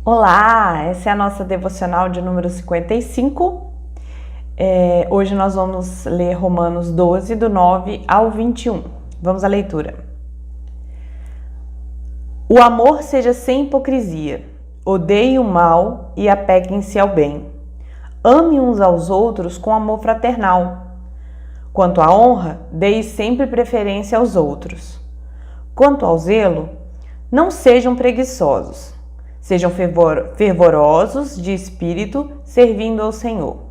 Olá, essa é a nossa devocional de número 55. Hoje nós vamos ler Romanos 12, do 9 ao 21. Vamos à leitura. O amor seja sem hipocrisia. Odeie o mal e apeguem-se ao bem. Ame uns aos outros com amor fraternal. Quanto à honra, deem sempre preferência aos outros. Quanto ao zelo, não sejam preguiçosos. Sejam fervorosos de espírito, servindo ao Senhor.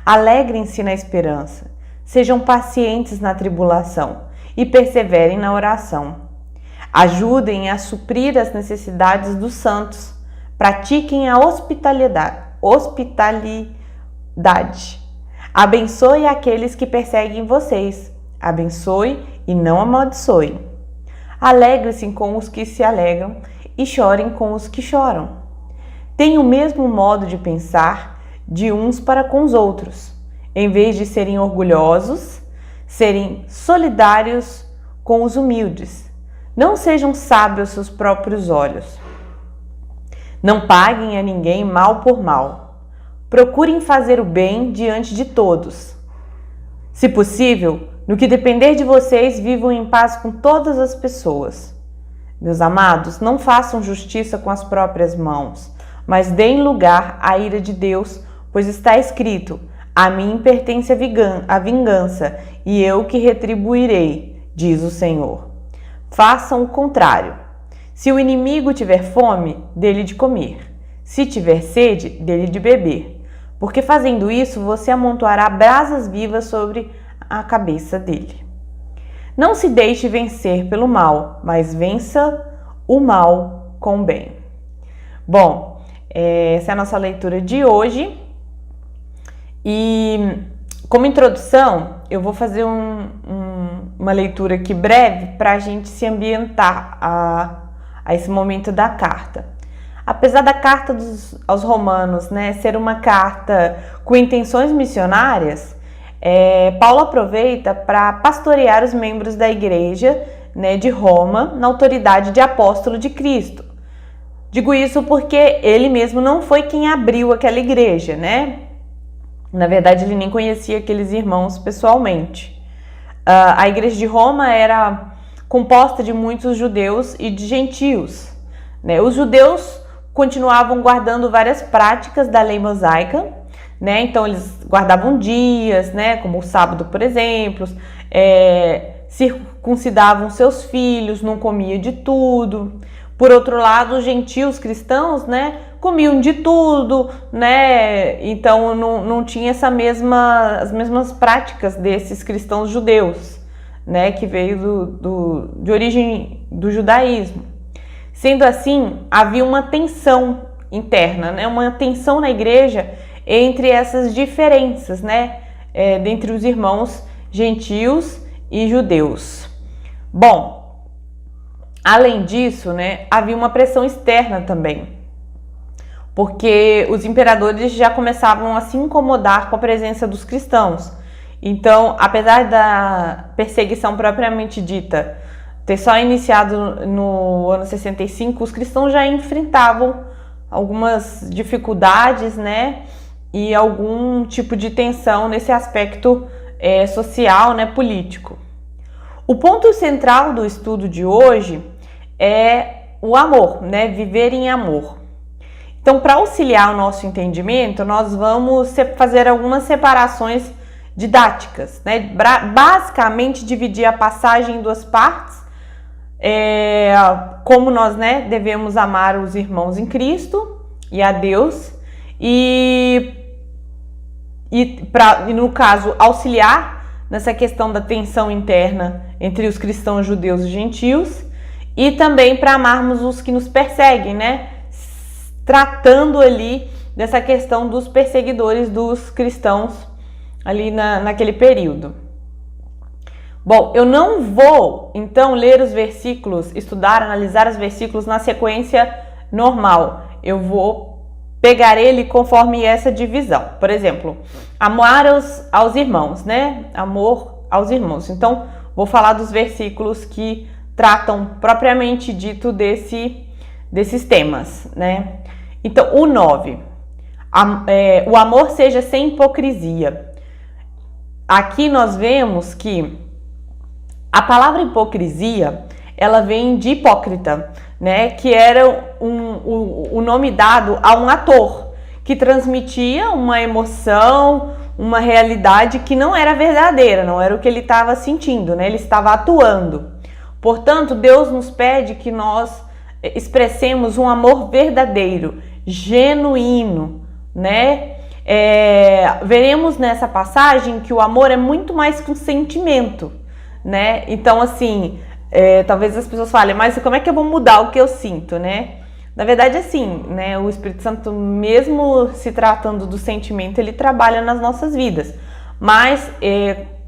Alegrem-se na esperança, sejam pacientes na tribulação e perseverem na oração. Ajudem a suprir as necessidades dos santos, pratiquem a hospitalidade. Abençoe aqueles que perseguem vocês, abençoe e não amaldiçoe. Alegre-se com os que se alegram e chorem com os que choram. Tenham o mesmo modo de pensar de uns para com os outros. Em vez de serem orgulhosos, serem solidários com os humildes. Não sejam sábios aos seus próprios olhos. Não paguem a ninguém mal por mal. Procurem fazer o bem diante de todos. Se possível, no que depender de vocês, vivam em paz com todas as pessoas. Meus amados, não façam justiça com as próprias mãos, mas deem lugar à ira de Deus, pois está escrito: a mim pertence a vingança, e eu que retribuirei, diz o Senhor. Façam o contrário. Se o inimigo tiver fome, dê-lhe de comer. Se tiver sede, dê-lhe de beber. Porque fazendo isso, você amontoará brasas vivas sobre a cabeça dele. Não se deixe vencer pelo mal, mas vença o mal com o bem. Bom, essa é a nossa leitura de hoje. E como introdução, eu vou fazer uma leitura aqui breve para a gente se ambientar a esse momento da carta. Apesar da carta aos Romanos, ser uma carta com intenções missionárias, Paulo aproveita para pastorear os membros da igreja de Roma na autoridade de apóstolo de Cristo. Digo isso porque ele mesmo não foi quem abriu aquela igreja, Na verdade, ele nem conhecia aqueles irmãos pessoalmente. A igreja de Roma era composta de muitos judeus e de gentios. Os judeus continuavam guardando várias práticas da lei mosaica, Então eles guardavam dias, como o sábado, por exemplo, circuncidavam seus filhos, não comiam de tudo. Por outro lado, os gentios cristãos, comiam de tudo, Então não tinha as mesmas práticas desses cristãos judeus, que veio de origem do judaísmo. Sendo assim, havia uma tensão interna, uma tensão na igreja entre essas diferenças, dentre os irmãos gentios e judeus. Bom, além disso, havia uma pressão externa também, porque os imperadores já começavam a se incomodar com a presença dos cristãos. Então, apesar da perseguição propriamente dita ter só iniciado no ano 65, os cristãos já enfrentavam algumas dificuldades, e algum tipo de tensão nesse aspecto social, político. O ponto central do estudo de hoje é o amor, viver em amor. Então, para auxiliar o nosso entendimento, nós vamos fazer algumas separações didáticas, basicamente dividir a passagem em duas partes, como nós devemos amar os irmãos em Cristo e a Deus, e no caso auxiliar nessa questão da tensão interna entre os cristãos judeus e gentios, e também para amarmos os que nos perseguem, tratando ali dessa questão dos perseguidores dos cristãos ali naquele período. Bom, eu não vou então ler os versículos, estudar, analisar os versículos na sequência normal. Eu vou pegar ele conforme essa divisão. Por exemplo, amar aos irmãos, Amor aos irmãos. Então, vou falar dos versículos que tratam propriamente dito desses temas, Então, o 9. O amor seja sem hipocrisia. Aqui nós vemos que a palavra hipocrisia, ela vem de hipócrita, né? Que era o nome dado a um ator que transmitia uma emoção, uma realidade que não era verdadeira, não era o que ele estava sentindo, né? Ele estava atuando. Portanto, Deus nos pede que nós expressemos um amor verdadeiro, genuíno, né? Veremos nessa passagem que o amor é muito mais que um sentimento, né? Então, assim, talvez as pessoas falem, mas como é que eu vou mudar o que eu sinto, né? Na verdade, assim, né? O Espírito Santo, mesmo se tratando do sentimento, ele trabalha nas nossas vidas. Mas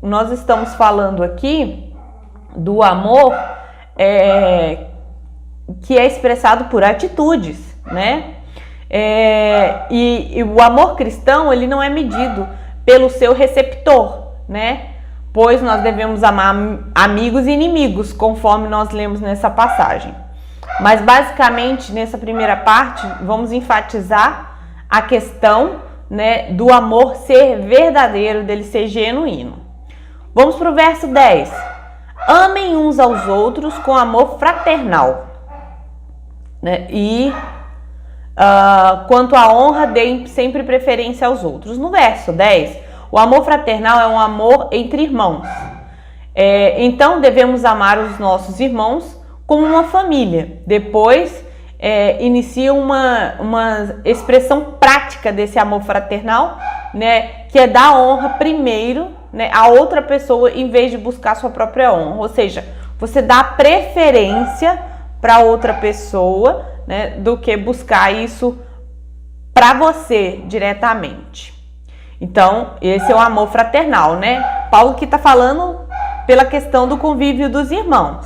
nós estamos falando aqui do amor que é expressado por atitudes, né? E o amor cristão, ele não é medido pelo seu receptor, né? Pois nós devemos amar amigos e inimigos, conforme nós lemos nessa passagem. Mas basicamente, nessa primeira parte, vamos enfatizar a questão, né, do amor ser verdadeiro, dele ser genuíno. Vamos para o verso 10. Amem uns aos outros com amor fraternal, né? E quanto à honra, deem sempre preferência aos outros. No verso 10, o amor fraternal é um amor entre irmãos. Então, devemos amar os nossos irmãos como uma família. Depois, inicia uma expressão prática desse amor fraternal, né, que é dar honra primeiro, né, a outra pessoa em vez de buscar sua própria honra. Ou seja, você dá preferência para outra pessoa, né, do que buscar isso para você diretamente. Então, esse é o amor fraternal, né? Paulo que está falando pela questão do convívio dos irmãos.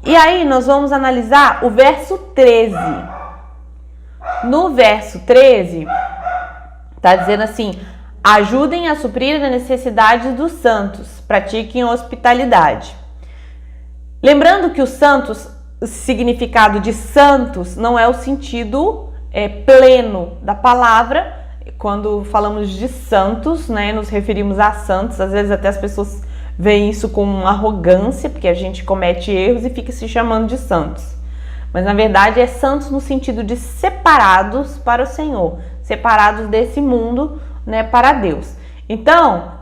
E aí, nós vamos analisar o verso 13. No verso 13, está dizendo assim: ajudem a suprir as necessidades dos santos, pratiquem a hospitalidade. Lembrando que os santos, o significado de santos não é o sentido pleno da palavra. Quando falamos de santos, né, nos referimos a santos, às vezes até as pessoas veem isso com arrogância, porque a gente comete erros e fica se chamando de santos. Mas na verdade é santos no sentido de separados para o Senhor, separados desse mundo, né, para Deus. Então,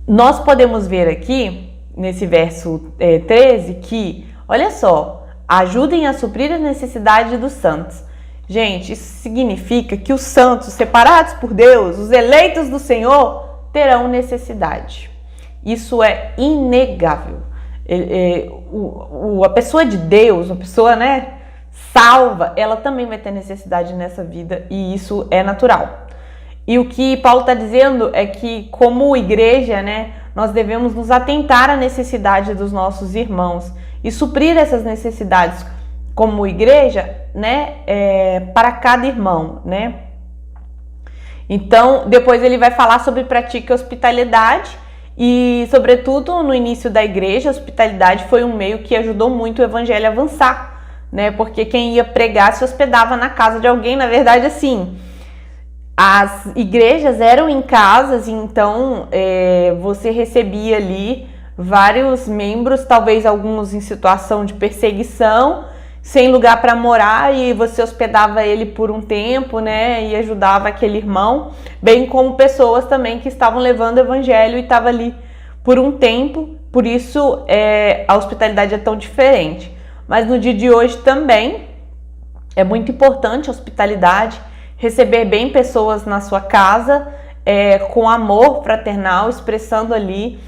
nós podemos ver aqui, nesse verso 13, que, olha só, ajudem a suprir a necessidade dos santos. Gente, isso significa que os santos, separados por Deus, os eleitos do Senhor, terão necessidade. Isso é inegável. A pessoa de Deus, a pessoa, né, salva, ela também vai ter necessidade nessa vida, e isso é natural. E o que Paulo está dizendo é que, como igreja, né, nós devemos nos atentar à necessidade dos nossos irmãos e suprir essas necessidades como igreja, né, para cada irmão, né? Então, depois ele vai falar sobre pratique a hospitalidade e, sobretudo, no início da igreja, a hospitalidade foi um meio que ajudou muito o evangelho a avançar, né? Porque quem ia pregar se hospedava na casa de alguém. Na verdade, assim, as igrejas eram em casas, então você recebia ali vários membros, talvez alguns em situação de perseguição, sem lugar para morar, e você hospedava ele por um tempo, né, e ajudava aquele irmão, bem como pessoas também que estavam levando o evangelho e estavam ali por um tempo. Por isso a hospitalidade é tão diferente. Mas no dia de hoje também é muito importante a hospitalidade, receber bem pessoas na sua casa, com amor fraternal, expressando ali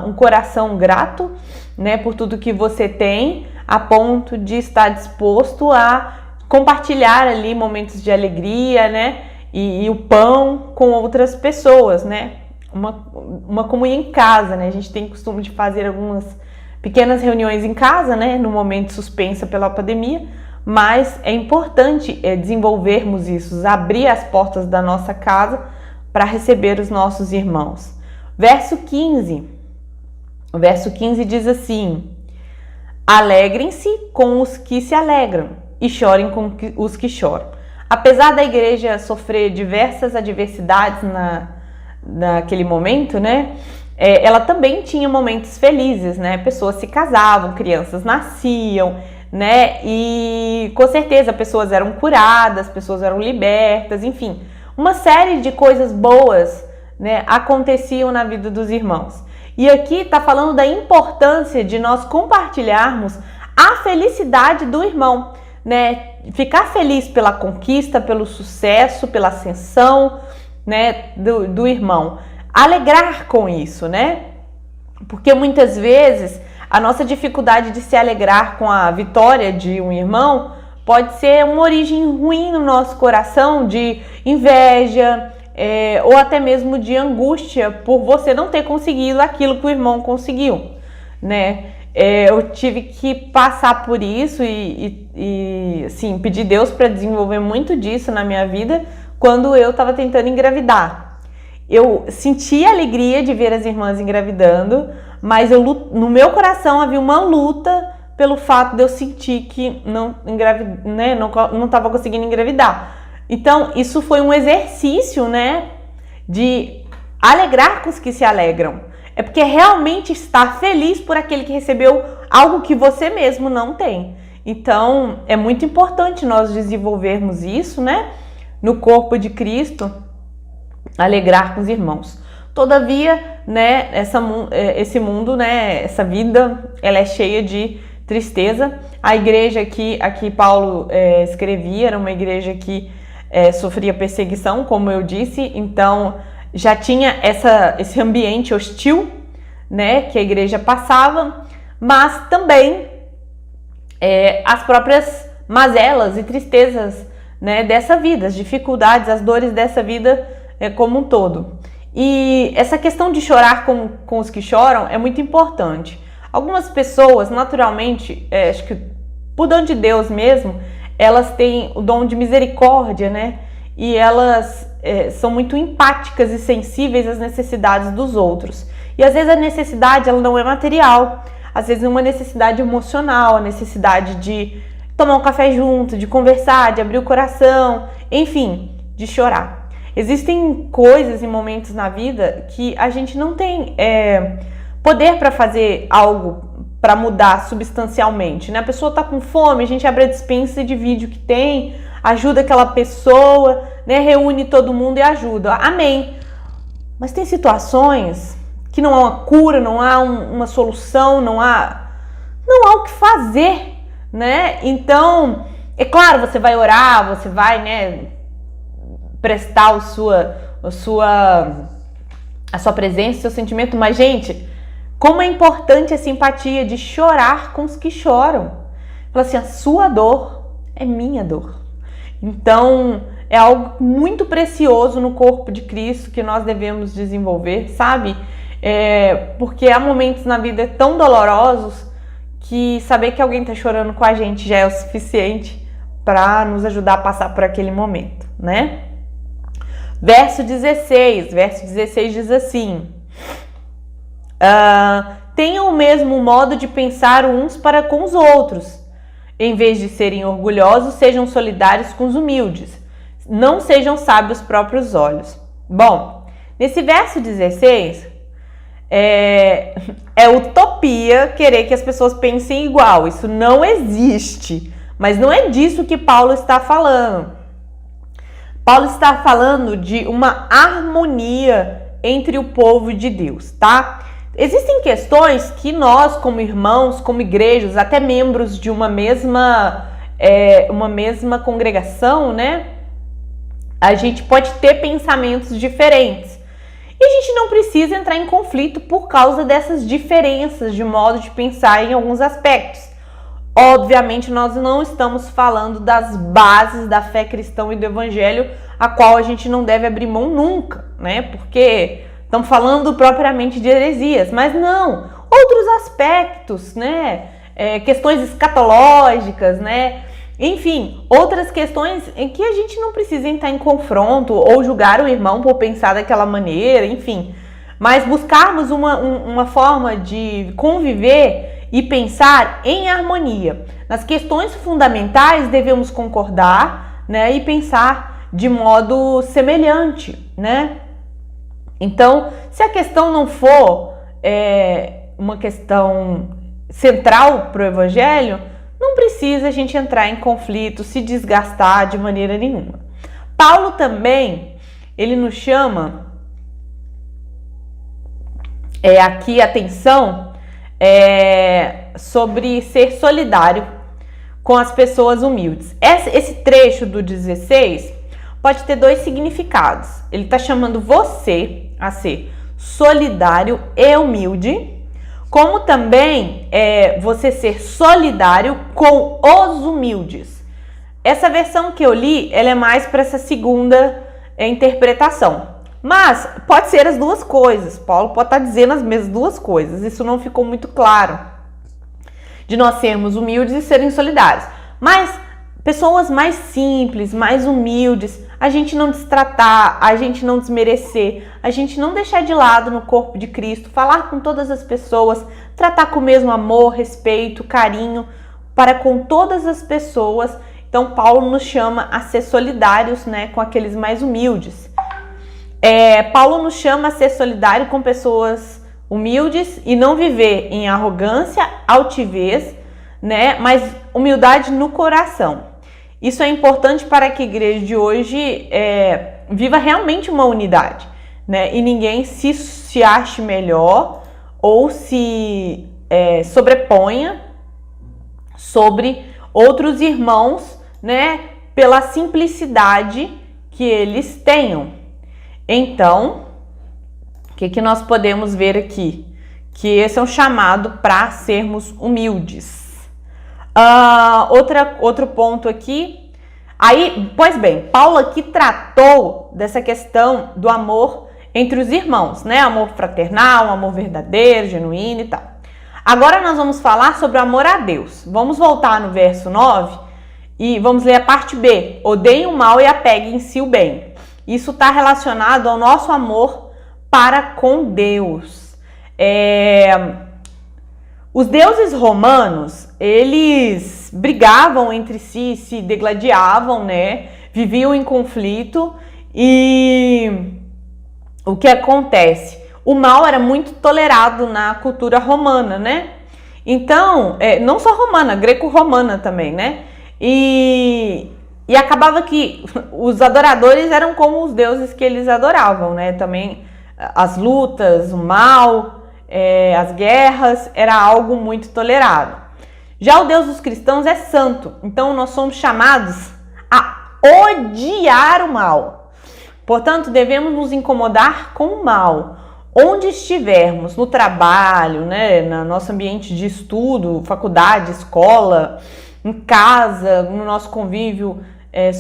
um coração grato, né, por tudo que você tem, a ponto de estar disposto a compartilhar ali momentos de alegria, né, e o pão com outras pessoas, né, uma comunhão em casa, né. A gente tem costume de fazer algumas pequenas reuniões em casa, né, no momento suspensa pela pandemia, mas é importante desenvolvermos isso, abrir as portas da nossa casa para receber os nossos irmãos. Verso 15, O verso 15 diz assim: alegrem-se com os que se alegram e chorem com os que choram. Apesar da igreja sofrer diversas adversidades naquele momento, né? Ela também tinha momentos felizes, né? Pessoas se casavam, crianças nasciam, né? E com certeza pessoas eram curadas, pessoas eram libertas, enfim, uma série de coisas boas, né, aconteciam na vida dos irmãos. E aqui está falando da importância de nós compartilharmos a felicidade do irmão, né? Ficar feliz pela conquista, pelo sucesso, pela ascensão, né, do irmão. Alegrar com isso, né? Porque muitas vezes a nossa dificuldade de se alegrar com a vitória de um irmão pode ser uma origem ruim no nosso coração, de inveja, ou até mesmo de angústia por você não ter conseguido aquilo que o irmão conseguiu, né? Eu tive que passar por isso e assim, pedir Deus para desenvolver muito disso na minha vida quando eu estava tentando engravidar. Eu sentia alegria de ver as irmãs engravidando, mas no meu coração havia uma luta pelo fato de eu sentir que não estava conseguindo engravidar. Então, isso foi um exercício, né, de alegrar com os que se alegram. É porque realmente estar feliz por aquele que recebeu algo que você mesmo não tem. Então, é muito importante nós desenvolvermos isso, né, no corpo de Cristo, alegrar com os irmãos. Todavia, né, esse mundo, né, essa vida, ela é cheia de tristeza. A igreja que aqui Paulo escrevia era uma igreja que sofria perseguição, como eu disse, então já tinha esse ambiente hostil, né, que a igreja passava, mas também as próprias mazelas e tristezas, né, dessa vida, as dificuldades, as dores dessa vida como um todo. E essa questão de chorar com os que choram é muito importante. Algumas pessoas, naturalmente, acho que por dom de Deus mesmo, elas têm o dom de misericórdia, né? E elas são muito empáticas e sensíveis às necessidades dos outros. E às vezes a necessidade ela não é material, às vezes é uma necessidade emocional, a necessidade de tomar um café junto, de conversar, de abrir o coração, enfim, de chorar. Existem coisas e momentos na vida que a gente não tem poder para fazer algo para mudar substancialmente, né? A pessoa tá com fome, a gente abre a despensa de vídeo que tem, ajuda aquela pessoa, né? Reúne todo mundo e ajuda. Amém. Mas tem situações que não há uma cura, não há uma solução, não há o que fazer, né? Então, é claro, você vai orar, você vai, né, prestar a sua presença, o seu sentimento, mas, gente, como é importante a simpatia de chorar com os que choram. Fala assim, a sua dor é minha dor. Então, é algo muito precioso no corpo de Cristo que nós devemos desenvolver, sabe? Porque há momentos na vida tão dolorosos que saber que alguém está chorando com a gente já é o suficiente para nos ajudar a passar por aquele momento, né? Verso 16 diz assim: tenham o mesmo modo de pensar uns para com os outros. Em vez de serem orgulhosos, sejam solidários com os humildes. Não sejam sábios aos próprios olhos. Bom, nesse verso 16, é utopia querer que as pessoas pensem igual. Isso não existe. Mas não é disso que Paulo está falando. Paulo está falando de uma harmonia entre o povo de Deus, tá? Existem questões que nós, como irmãos, como igrejas, até membros de uma mesma congregação, né? A gente pode ter pensamentos diferentes. E a gente não precisa entrar em conflito por causa dessas diferenças de modo de pensar em alguns aspectos. Obviamente, nós não estamos falando das bases da fé cristã e do evangelho, a qual a gente não deve abrir mão nunca, né? Porque estamos falando propriamente de heresias, mas não, outros aspectos, né? Questões escatológicas, né? Enfim, outras questões em que a gente não precisa entrar em confronto ou julgar o irmão por pensar daquela maneira, enfim. mas buscarmos uma forma de conviver e pensar em harmonia. Nas questões fundamentais devemos concordar, né, e pensar de modo semelhante, né? Então, se a questão não for uma questão central para o Evangelho, não precisa a gente entrar em conflito, se desgastar de maneira nenhuma. Paulo também, ele nos chama aqui atenção sobre ser solidário com as pessoas humildes. Esse trecho do 16 pode ter dois significados. Ele está chamando você a ser solidário e humilde, como também você ser solidário com os humildes. Essa versão que eu li, ela é mais para essa segunda interpretação. Mas pode ser as duas coisas. Paulo pode estar dizendo as mesmas duas coisas. Isso não ficou muito claro. De nós sermos humildes e serem solidários. Mas pessoas mais simples, mais humildes, a gente não destratar, a gente não desmerecer, a gente não deixar de lado no corpo de Cristo, falar com todas as pessoas, tratar com o mesmo amor, respeito, carinho para com todas as pessoas. Então Paulo nos chama a ser solidários, né, com aqueles mais humildes. Paulo nos chama a ser solidário com pessoas humildes e não viver em arrogância, altivez, né, mas humildade no coração. Isso é importante para que a igreja de hoje viva realmente uma unidade, né, e ninguém se ache melhor ou se sobreponha sobre outros irmãos, né, pela simplicidade que eles tenham. Então, o que nós podemos ver aqui? Que esse é um chamado para sermos humildes. Outro ponto aqui. Aí, pois bem, Paulo aqui tratou dessa questão do amor entre os irmãos, né? Amor fraternal, amor verdadeiro, genuíno e tal. Agora nós vamos falar sobre o amor a Deus. Vamos voltar no verso 9 e vamos ler a parte B. Odeiem o mal e apeguem-se o bem. Isso está relacionado ao nosso amor para com Deus. Os deuses romanos, eles brigavam entre si, se degladiavam, né? Viviam em conflito e o que acontece? O mal era muito tolerado na cultura romana, né? Então, não só romana, greco-romana também, né? E acabava que os adoradores eram como os deuses que eles adoravam, né? Também as lutas, o mal, as guerras, era algo muito tolerado. Já o Deus dos cristãos é santo, então nós somos chamados a odiar o mal. Portanto, devemos nos incomodar com o mal. Onde estivermos, no trabalho, né? No nosso ambiente de estudo, faculdade, escola, em casa, no nosso convívio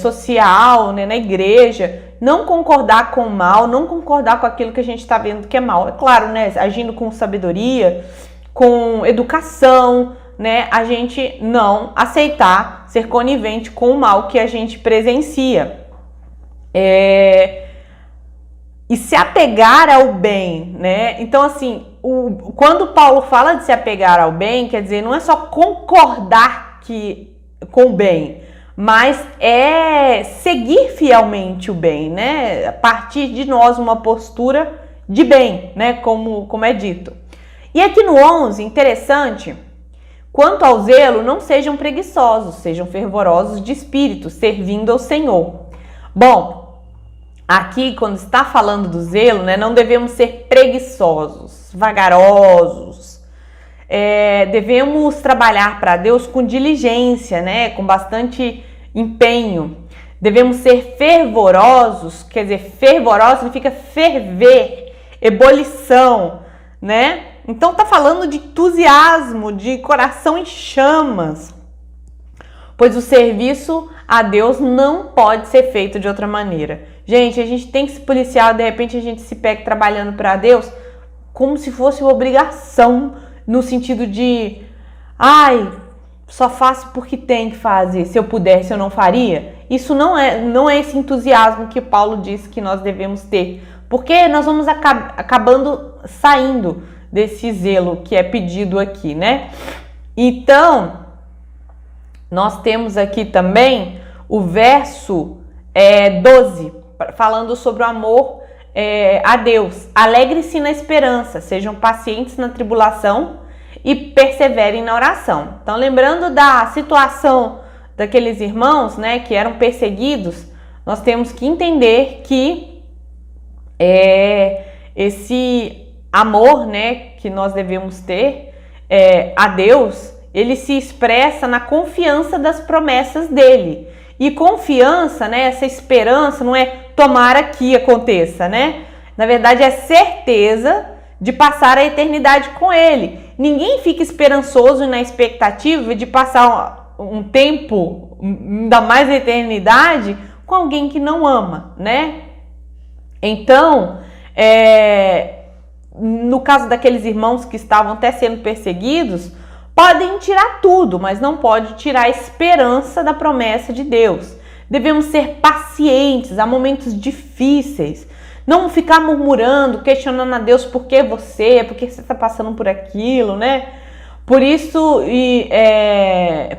social, né, na igreja, não concordar com o mal, não concordar com aquilo que a gente está vendo que é mal. É claro, né, agindo com sabedoria, com educação, né, a gente não aceitar ser conivente com o mal que a gente presencia. E se apegar ao bem, né? Então, assim, quando Paulo fala de se apegar ao bem, quer dizer, não é só concordar com o bem, mas é seguir fielmente o bem, né? A partir de nós uma postura de bem, né? Como é dito. E aqui no 11, interessante, quanto ao zelo, não sejam preguiçosos, sejam fervorosos de espírito, servindo ao Senhor. Bom, aqui quando está falando do zelo, né? Não devemos ser preguiçosos, vagarosos. Devemos trabalhar para Deus com diligência, né? Com bastante empenho. Devemos ser fervorosos, quer dizer, fervoroso significa ferver, ebulição, né? Então tá falando de entusiasmo, de coração em chamas, pois o serviço a Deus não pode ser feito de outra maneira. Gente, a gente tem que se policiar, de repente a gente se pega trabalhando para Deus como se fosse uma obrigação, no sentido de, só faço porque tem que fazer, se eu pudesse eu não faria. Isso não é esse entusiasmo que Paulo diz que nós devemos ter porque nós vamos acabando saindo desse zelo que é pedido aqui, né? Então, nós temos aqui também o verso 12, falando sobre o amor a Deus. Alegre-se na esperança, sejam pacientes na tribulação e perseverem na oração. Então, lembrando da situação daqueles irmãos, né, que eram perseguidos, nós temos que entender que esse amor, né, que nós devemos ter a Deus, ele se expressa na confiança das promessas dele. E confiança, né, essa esperança não é tomara que aconteça, né? Na verdade, é certeza de passar a eternidade com ele. Ninguém fica esperançoso e na expectativa de passar um tempo, ainda mais a eternidade, com alguém que não ama, né? Então, no caso daqueles irmãos que estavam até sendo perseguidos, podem tirar tudo, mas não pode tirar a esperança da promessa de Deus. Devemos ser pacientes, há momentos difíceis. Não ficar murmurando, questionando a Deus por que você está passando por aquilo, né? Por isso,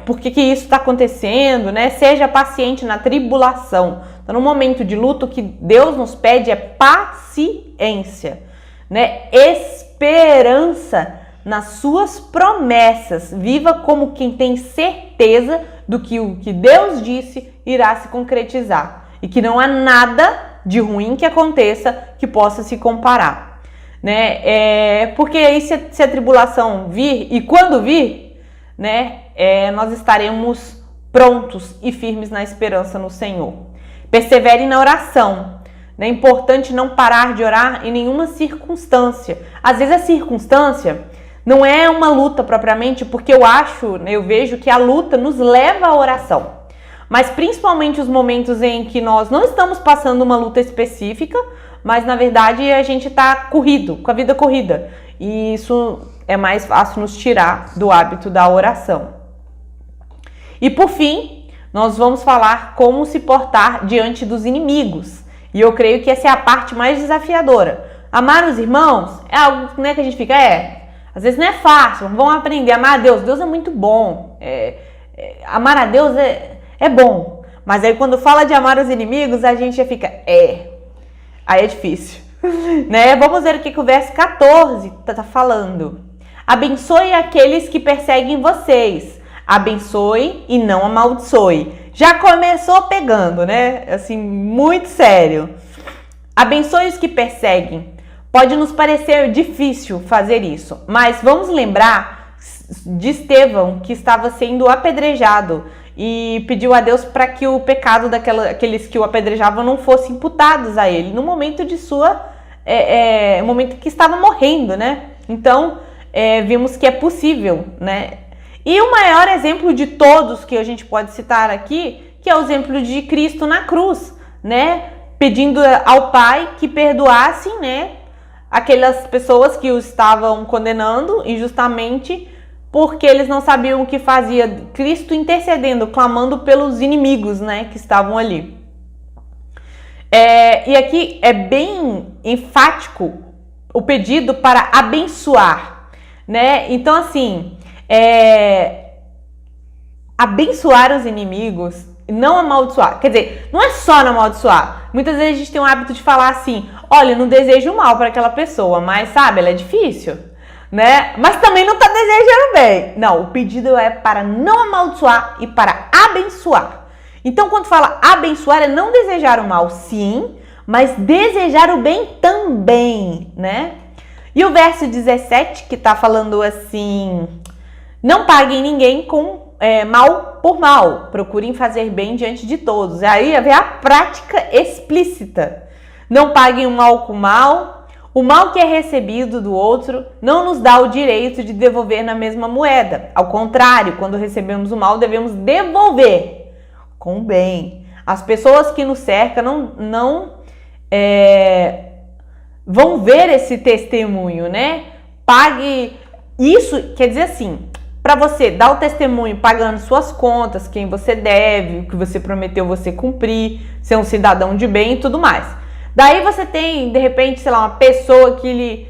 por que isso está acontecendo, né? Seja paciente na tribulação. Então, no momento de luto, o que Deus nos pede é paciência, né? Esperança nas suas promessas. Viva como quem tem certeza do que o que Deus disse irá se concretizar. E que não há nada de ruim que aconteça que possa se comparar, né? Porque aí se a tribulação vir, e quando vir, né, nós estaremos prontos e firmes na esperança no Senhor. Perseverem na oração. É importante não parar de orar em nenhuma circunstância. Às vezes a circunstância não é uma luta propriamente, porque eu vejo que a luta nos leva à oração. Mas principalmente os momentos em que nós não estamos passando uma luta específica, mas na verdade a gente está corrido, com a vida corrida. E isso é mais fácil nos tirar do hábito da oração. E por fim, nós vamos falar como se portar diante dos inimigos. E eu creio que essa é a parte mais desafiadora. Amar os irmãos é algo, né, que a gente fica, às vezes não é fácil, vamos aprender a amar a Deus. Deus é muito bom. Amar a Deus é bom. Mas aí quando fala de amar os inimigos, a gente já fica, aí é difícil. Né? Vamos ver o que o verso 14 tá falando. Abençoe aqueles que perseguem vocês. Abençoe e não amaldiçoe. Já começou pegando, né? Assim, muito sério. Abençoe os que perseguem. Pode nos parecer difícil fazer isso, mas vamos lembrar de Estevão, que estava sendo apedrejado e pediu a Deus para que o pecado daqueles que o apedrejavam não fosse imputados a ele no momento de momento que estava morrendo, né? Então, vimos que é possível, né? E o maior exemplo de todos que a gente pode citar aqui, que é o exemplo de Cristo na cruz, né? Pedindo ao Pai que perdoassem, né, aquelas pessoas que o estavam condenando injustamente, porque eles não sabiam o que fazia. Cristo intercedendo, clamando pelos inimigos, né, que estavam ali. E aqui é bem enfático o pedido para abençoar, né? Então, assim, abençoar os inimigos, não amaldiçoar. Quer dizer, não é só não amaldiçoar. Muitas vezes a gente tem o hábito de falar assim, olha, eu não desejo mal para aquela pessoa, mas sabe, ela é difícil, né? Mas também não tá desejando bem. Não, o pedido é para não amaldiçoar e para abençoar. Então, quando fala abençoar, é não desejar o mal, sim, mas desejar o bem também, né? E o verso 17, que tá falando assim, não paguem ninguém com mal por mal, procurem fazer bem diante de todos. Aí vem a prática explícita. Não paguem o mal com mal. O mal que é recebido do outro não nos dá o direito de devolver na mesma moeda. Ao contrário, quando recebemos o mal, devemos devolver com o bem. As pessoas que nos cercam não vão ver esse testemunho, né? Pague. Isso quer dizer assim, para você dar o testemunho pagando suas contas, quem você deve, o que você prometeu você cumprir, ser um cidadão de bem e tudo mais. Daí você tem, de repente, sei lá, uma pessoa que lhe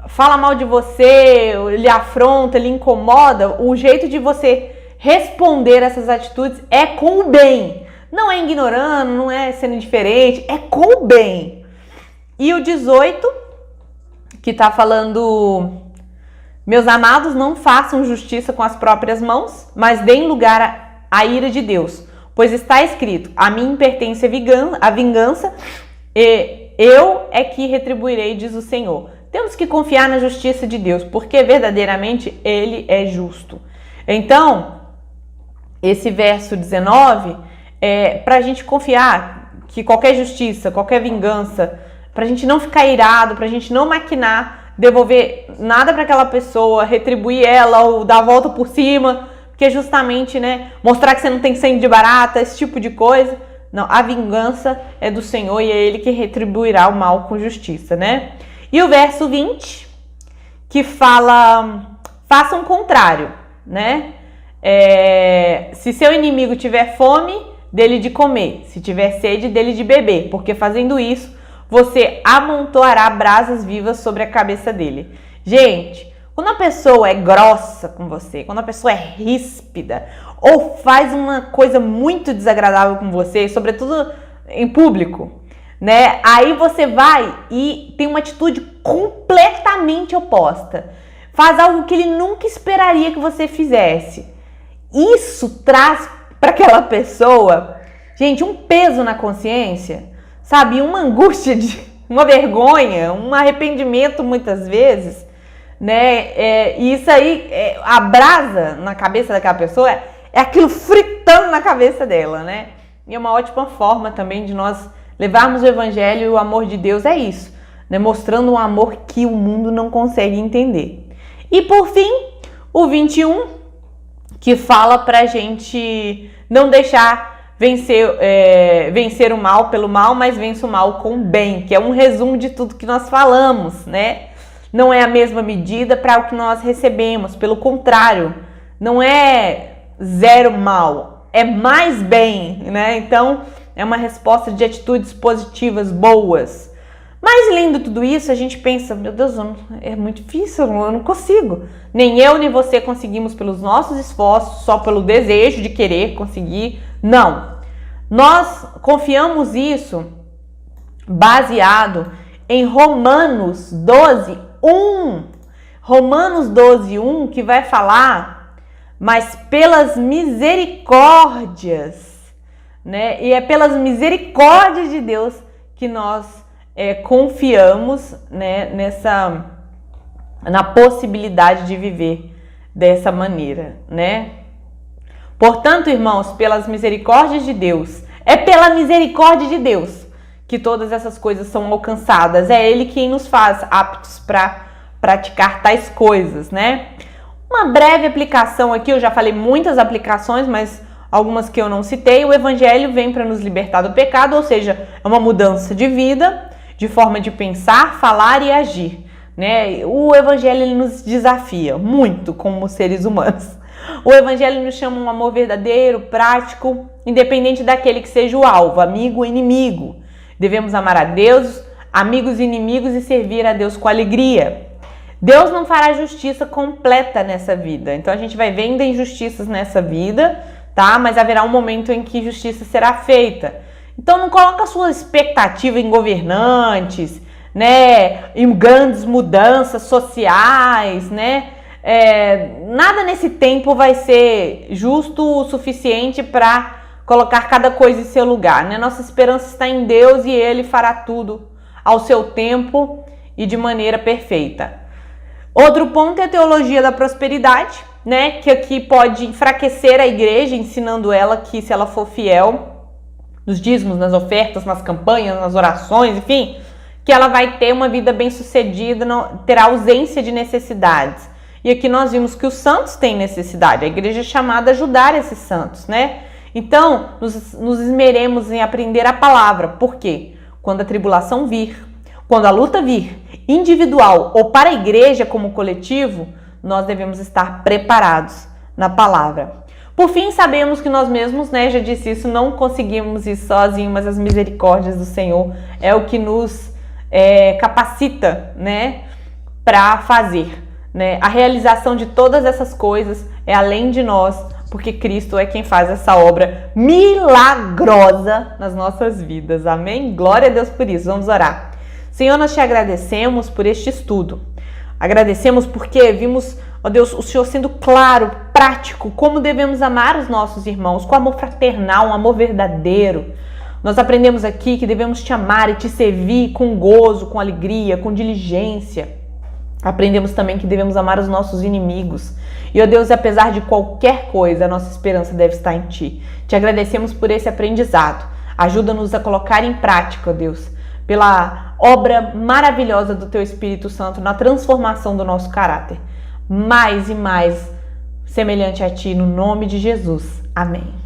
fala mal de você, lhe afronta, lhe incomoda. O jeito de você responder essas atitudes é com o bem. Não é ignorando, não é sendo indiferente, é com o bem. E o 18, que tá falando: meus amados, não façam justiça com as próprias mãos, mas deem lugar à ira de Deus. Pois está escrito: a mim pertence a vingança, e eu é que retribuirei, diz o Senhor. Temos que confiar na justiça de Deus, porque verdadeiramente Ele é justo. Então, esse verso 19 é para a gente confiar que qualquer justiça, qualquer vingança, para a gente não ficar irado, para a gente não maquinar, devolver nada para aquela pessoa, retribuir ela ou dar a volta por cima, porque justamente, né, mostrar que você não tem sangue de barata, esse tipo de coisa. Não, a vingança é do Senhor e é Ele que retribuirá o mal com justiça, né? E o verso 20, que fala: façam o contrário, né? Se seu inimigo tiver fome, dele de comer, se tiver sede, dele de beber, porque fazendo isso, você amontoará brasas vivas sobre a cabeça dele. Gente, quando a pessoa é grossa com você, quando a pessoa é ríspida, ou faz uma coisa muito desagradável com você, sobretudo em público, né? Aí você vai e tem uma atitude completamente oposta. Faz algo que ele nunca esperaria que você fizesse. Isso traz para aquela pessoa, gente, um peso na consciência, sabe? Uma angústia, uma vergonha, um arrependimento muitas vezes, né? E isso aí, a brasa na cabeça daquela pessoa é aquilo fritando na cabeça dela, né? E é uma ótima forma também de nós levarmos o evangelho e o amor de Deus, é isso, né? Mostrando um amor que o mundo não consegue entender. E por fim, o 21, que fala pra gente não deixar vencer o mal pelo mal, mas vence o mal com o bem, que é um resumo de tudo que nós falamos, né? Não é a mesma medida para o que nós recebemos, pelo contrário, não é zero mal, é mais bem, né? Então, é uma resposta de atitudes positivas, boas. Mas lendo tudo isso, a gente pensa: meu Deus, é muito difícil, eu não consigo. Nem eu, nem você conseguimos pelos nossos esforços, só pelo desejo de querer conseguir. Não. Nós confiamos isso baseado em Romanos 12, 1. Romanos 12, 1, que vai falar: mas pelas misericórdias, né? E é pelas misericórdias de Deus que nós confiamos, né, na possibilidade de viver dessa maneira, né? Portanto, irmãos, pelas misericórdias de Deus, é pela misericórdia de Deus que todas essas coisas são alcançadas. É Ele quem nos faz aptos para praticar tais coisas, né? Uma breve aplicação aqui, eu já falei muitas aplicações, mas algumas que eu não citei. O evangelho vem para nos libertar do pecado, ou seja, é uma mudança de vida, de forma de pensar, falar e agir, né? O evangelho ele nos desafia muito como seres humanos. O evangelho nos chama um amor verdadeiro, prático, independente daquele que seja o alvo, amigo ou inimigo. Devemos amar a Deus, amigos e inimigos, e servir a Deus com alegria. Deus não fará justiça completa nessa vida. Então a gente vai vendo injustiças nessa vida, tá? Mas haverá um momento em que justiça será feita. Então não coloca a sua expectativa em governantes, né? Em grandes mudanças sociais, né? Nada nesse tempo vai ser justo o suficiente para colocar cada coisa em seu lugar, né? Nossa esperança está em Deus e Ele fará tudo ao seu tempo e de maneira perfeita. Outro ponto é a teologia da prosperidade, né? Que aqui pode enfraquecer a igreja, ensinando ela que se ela for fiel nos dízimos, nas ofertas, nas campanhas, nas orações, enfim, que ela vai ter uma vida bem-sucedida, terá ausência de necessidades. E aqui nós vimos que os santos têm necessidade, a igreja é chamada a ajudar esses santos, né? Então, nos esmeremos em aprender a palavra. Por quê? Quando a tribulação vir, quando a luta vir, individual ou para a igreja como coletivo, nós devemos estar preparados na palavra. Por fim, sabemos que nós mesmos, né, já disse isso, não conseguimos ir sozinhos, mas as misericórdias do Senhor é o que nos capacita, né, para fazer, né? A realização de todas essas coisas é além de nós, porque Cristo é quem faz essa obra milagrosa nas nossas vidas. Amém? Glória a Deus por isso. Vamos orar. Senhor, nós te agradecemos por este estudo. Agradecemos porque vimos, ó Deus, o Senhor sendo claro, prático, como devemos amar os nossos irmãos, com amor fraternal, um amor verdadeiro. Nós aprendemos aqui que devemos te amar e te servir com gozo, com alegria, com diligência. Aprendemos também que devemos amar os nossos inimigos. E, ó Deus, apesar de qualquer coisa, a nossa esperança deve estar em Ti. Te agradecemos por esse aprendizado. Ajuda-nos a colocar em prática, ó Deus, pela obra maravilhosa do Teu Espírito Santo na transformação do nosso caráter. Mais e mais semelhante a Ti, no nome de Jesus. Amém.